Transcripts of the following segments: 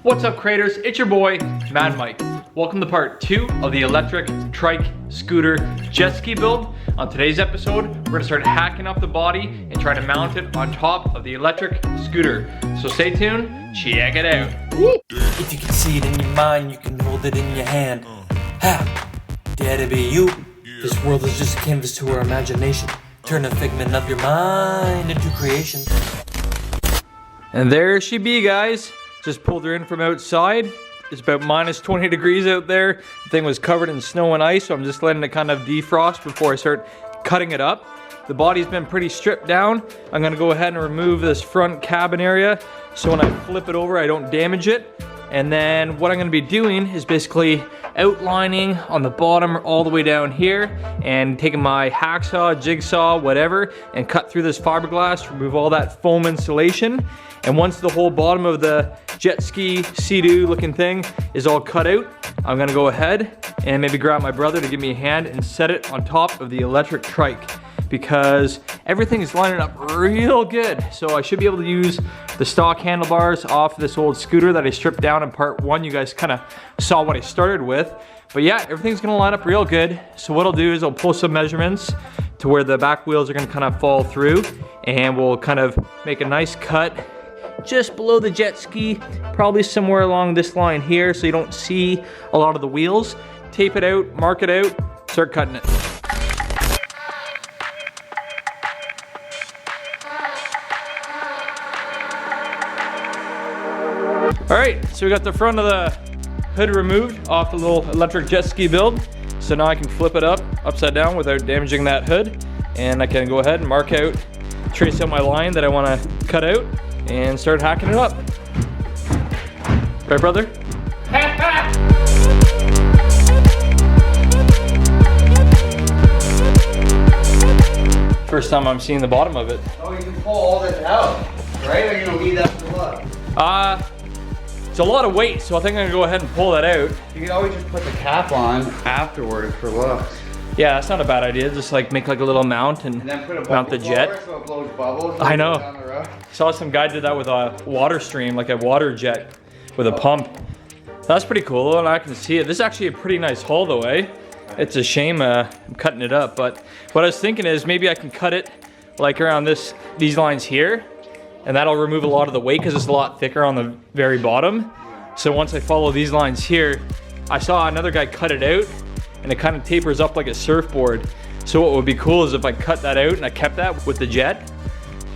What's up, creators? It's your boy, Mad Mike. Welcome to part 2 of the electric trike, scooter, jet ski build. On today's episode, we're gonna start hacking up the body and try to mount it on top of the electric scooter. So stay tuned, check it out. If you can see it in your mind, you can hold it in your hand. Ha! Dare to be you. This world is just a canvas to our imagination. Turn a figment of your mind into creation. And there she be, guys. Just pulled her in from outside. It's about minus 20 degrees out there. The thing was covered in snow and ice, so I'm just letting it kind of defrost before I start cutting it up. The body's been pretty stripped down. I'm gonna go ahead and remove this front cabin area so when I flip it over, I don't damage it. And then what I'm gonna be doing is basically outlining on the bottom all the way down here and taking my hacksaw, jigsaw, whatever, and cut through this fiberglass, remove all that foam insulation. And once the whole bottom of the jet ski Sea-Doo looking thing is all cut out, I'm gonna go ahead and maybe grab my brother to give me a hand and set it on top of the electric trike, because everything is lining up real good. So I should be able to use the stock handlebars off this old scooter that I stripped down in part 1. You guys kind of saw what I started with. But yeah, everything's gonna line up real good. So what I'll do is I'll pull some measurements to where the back wheels are gonna kind of fall through, and we'll kind of make a nice cut just below the jet ski, probably somewhere along this line here so you don't see a lot of the wheels. Tape it out, mark it out, start cutting it. All right, so we got the front of the hood removed off the little electric jet ski build. So now I can flip it up upside down without damaging that hood. And I can go ahead and mark out, trace out my line that I want to cut out and start hacking it up. Right, brother? First time I'm seeing the bottom of it. Oh, you can pull all this out, right? Or you don't need that for what? It's a lot of weight, so I think I'm gonna go ahead and pull that out. You can always just put the cap on afterwards for looks. Yeah, that's not a bad idea. Just like make like a little mount and then put a mount the jet. So it blows bubbles. I know. Down the road. Saw some guy did that with a water stream, like a water jet with a pump. That's pretty cool, and I can see it. This is actually a pretty nice hull though, eh? It's a shame I'm cutting it up, but what I was thinking is maybe I can cut it like around these lines here, and that'll remove a lot of the weight because it's a lot thicker on the very bottom. So once I follow these lines here, I saw another guy cut it out, and it kind of tapers up like a surfboard. So what would be cool is if I cut that out and I kept that with the jet,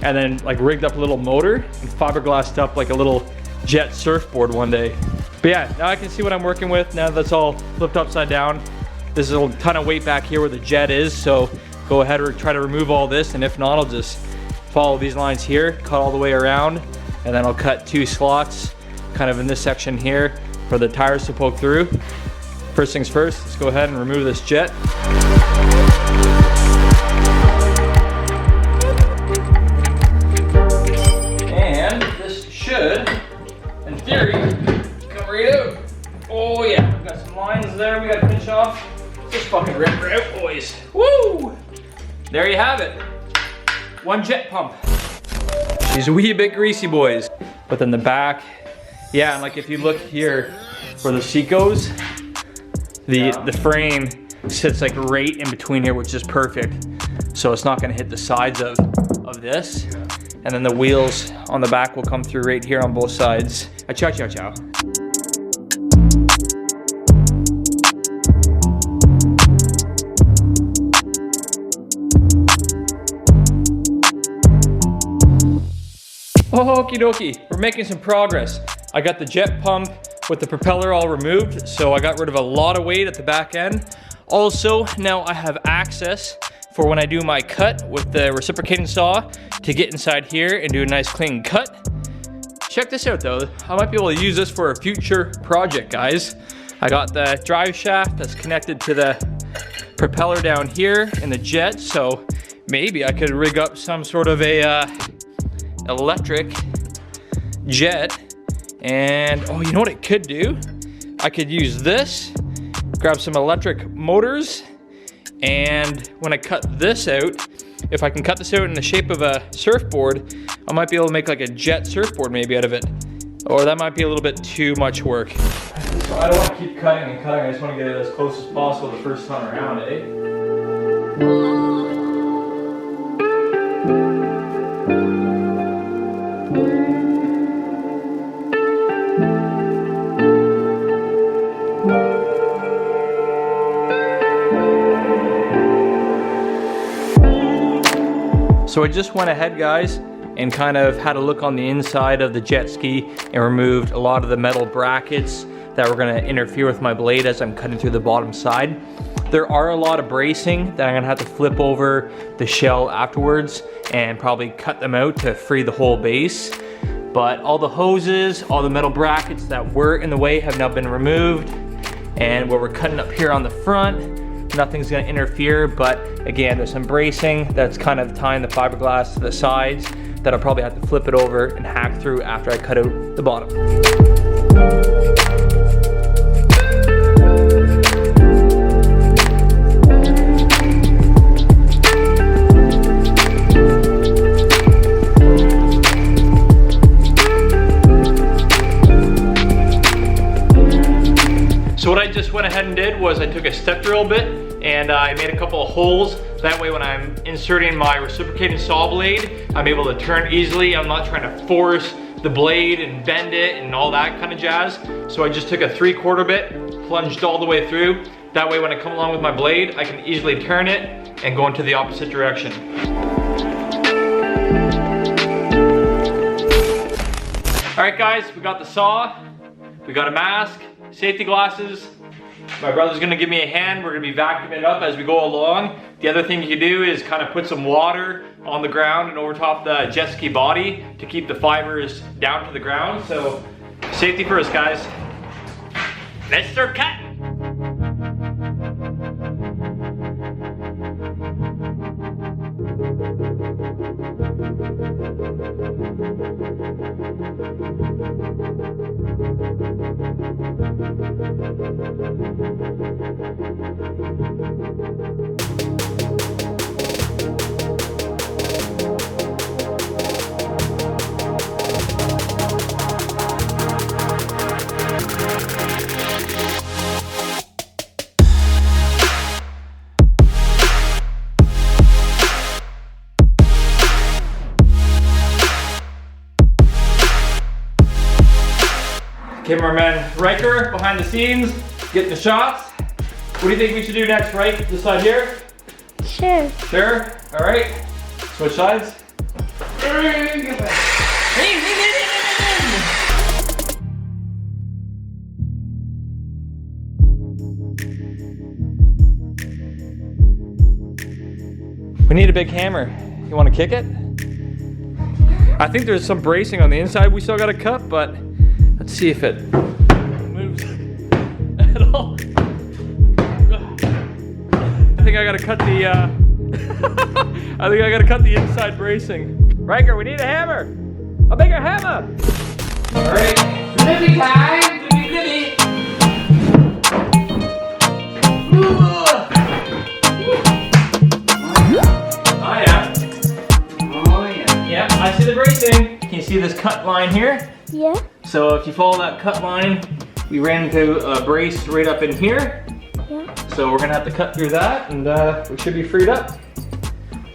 and then like rigged up a little motor and fiberglassed up like a little jet surfboard one day. But yeah, now I can see what I'm working with. Now that's all flipped upside down. There's a ton of weight back here where the jet is, so go ahead and try to remove all this, and if not, I'll just follow these lines here, cut all the way around, and then I'll cut 2 slots kind of in this section here for the tires to poke through. First things first, let's go ahead and remove this jet. And this should, in theory, come right out. Oh yeah, we've got some lines there we gotta finish off. Just fucking rip her out, boys. Woo! There you have it. One jet pump. She's a wee bit greasy, boys. But then the back, yeah, and like if you look here where the seat goes, the frame sits like right in between here, which is perfect. So it's not gonna hit the sides of this. And then the wheels on the back will come through right here on both sides. Chow, chow, chow. Okie dokie, we're making some progress. I got the jet pump with the propeller all removed, so I got rid of a lot of weight at the back end. Also, now I have access for when I do my cut with the reciprocating saw to get inside here and do a nice clean cut. Check this out though, I might be able to use this for a future project, guys. I got the drive shaft that's connected to the propeller down here in the jet, so maybe I could rig up some sort of a electric jet. And oh, you know what it could do? I could use this, grab some electric motors, and when I cut this out, if I can cut this out in the shape of a surfboard, I might be able to make like a jet surfboard maybe out of it. Or that might be a little bit too much work. I don't want to keep cutting and cutting. I just want to get it as close as possible the first time around, eh? So I just went ahead, guys, and kind of had a look on the inside of the jet ski and removed a lot of the metal brackets that were gonna interfere with my blade as I'm cutting through the bottom side. There are a lot of bracing that I'm gonna have to flip over the shell afterwards and probably cut them out to free the whole base. But all the hoses, all the metal brackets that were in the way have now been removed. And what we're cutting up here on the front, nothing's gonna interfere, but again, there's some bracing that's kind of tying the fiberglass to the sides that I'll probably have to flip it over and hack through after I cut out the bottom. So what I just went ahead and did was I took a step drill bit and I made a couple of holes. That way when I'm inserting my reciprocating saw blade, I'm able to turn easily. I'm not trying to force the blade and bend it and all that kind of jazz. So I just took a 3/4 bit, plunged all the way through. That way when I come along with my blade, I can easily turn it and go into the opposite direction. All right guys, we got the saw, we got a mask, safety glasses. My brother's gonna give me a hand. We're gonna be vacuuming it up as we go along. The other thing you can do is kind of put some water on the ground and over top the jet ski body to keep the fibers down to the ground. So safety first, guys. Let's start cutting. Cameraman Riker behind the scenes, getting the shots. What do you think we should do next, Rike? This side here? Sure. Sure? All right. Switch sides. We need a big hammer. You want to kick it? I think there's some bracing on the inside we still got to cut, but let's see if it moves at all. I think I gotta cut the I think I gotta cut the inside bracing. Riker, we need a hammer! A bigger hammer! Alright. Living time! Living! Oh yeah. Oh yeah. Yeah, I see the bracing. Can you see this cut line here? Yeah. So if you follow that cut line, we ran into a brace right up in here. Yeah. So we're gonna have to cut through that and we should be freed up.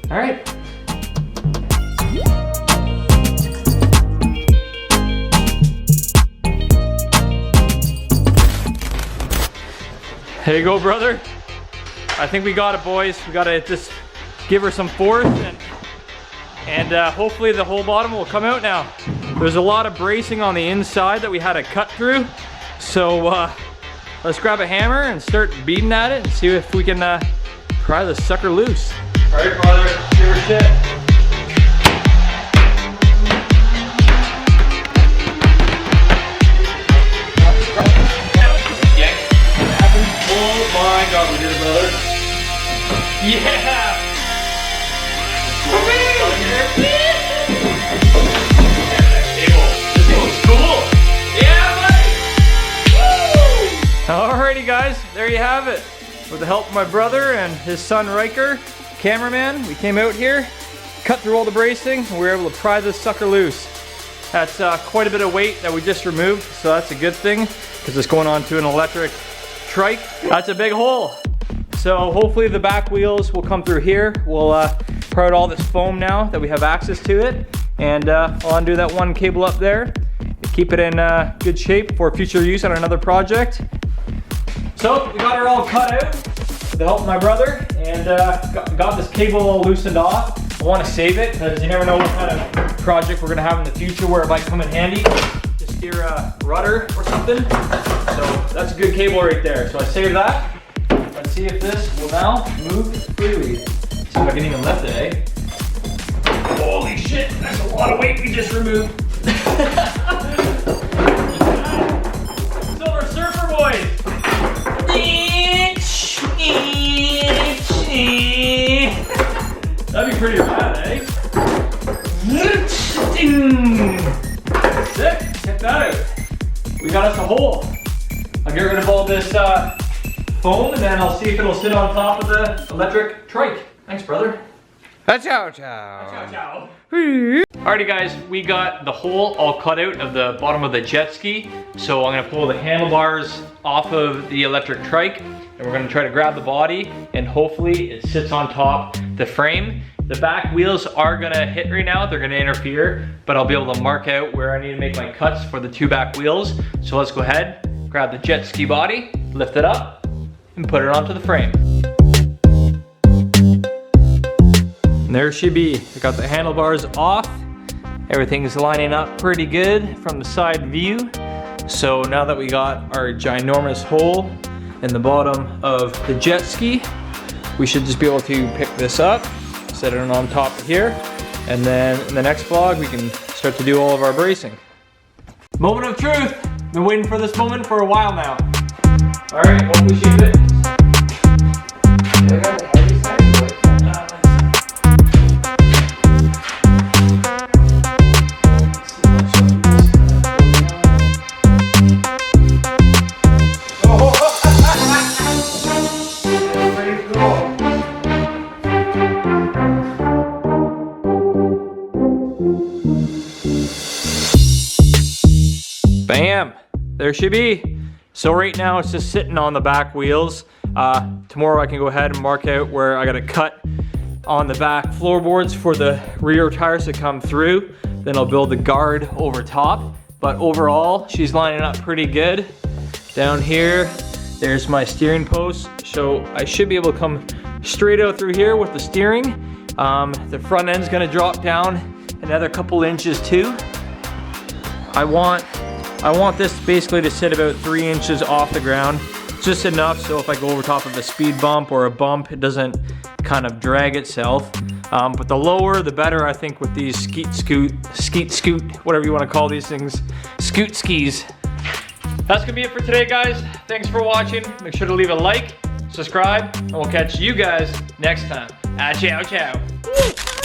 All right. There you go, brother. I think we got it, boys. We gotta just give her some force and hopefully the whole bottom will come out now. There's a lot of bracing on the inside that we had to cut through. So let's grab a hammer and start beating at it and see if we can pry the sucker loose. All right, brother, give her shit. Oh my God, we did it, brother. Yeah! Alrighty guys, there you have it. With the help of my brother and his son Riker, cameraman, we came out here, cut through all the bracing, and we were able to pry this sucker loose. That's quite a bit of weight that we just removed, so that's a good thing because it's going on to an electric trike. That's a big hole. So hopefully the back wheels will come through here. We'll pry out all this foam now that we have access to it, and I'll undo that one cable up there. Keep it in good shape for future use on another project. So we got her all cut out with the help of my brother, and got this cable all loosened off. I want to save it because you never know what kind of project we're going to have in the future where it might come in handy to steer a rudder or something. So that's a good cable right there. So I saved that. Let's see if this will now move freely. See if I can even lift it, eh? Holy shit, that's a lot of weight we just removed. Silver Surfer boys! That'd be pretty rad, eh? Sick, check that out. We got us a hole. I'll get rid of all this foam, and then I'll see if it'll sit on top of the electric trike. Thanks, brother. Ciao, ciao. Ciao, ciao. Alrighty guys, we got the hole all cut out of the bottom of the jet ski. So I'm gonna pull the handlebars off of the electric trike, and we're gonna try to grab the body, and hopefully it sits on top the frame. The back wheels are gonna hit right now, they're gonna interfere, but I'll be able to mark out where I need to make my cuts for the two back wheels. So let's go ahead, grab the jet ski body, lift it up, and put it onto the frame. And there she be. I got the handlebars off. Everything's lining up pretty good from the side view. So now that we got our ginormous hole in the bottom of the jet ski, we should just be able to pick this up, set it on top of here, and then in the next vlog we can start to do all of our bracing. Moment of truth. Been waiting for this moment for a while now. All right, hopefully she fits. Bam, there she be. So right now it's just sitting on the back wheels. Tomorrow I can go ahead and mark out where I gotta cut on the back floorboards for the rear tires to come through. Then I'll build the guard over top. But overall, she's lining up pretty good. Down here, there's my steering post. So I should be able to come straight out through here with the steering. The front end's gonna drop down another couple inches too. I want this basically to sit about 3 inches off the ground, just enough so if I go over top of a speed bump or a bump, it doesn't kind of drag itself. But the lower, the better, I think, with these skeet scoot, whatever you want to call these things, ScootSkis. That's gonna be it for today, guys. Thanks for watching. Make sure to leave a like, subscribe, and we'll catch you guys next time. Ciao, ciao.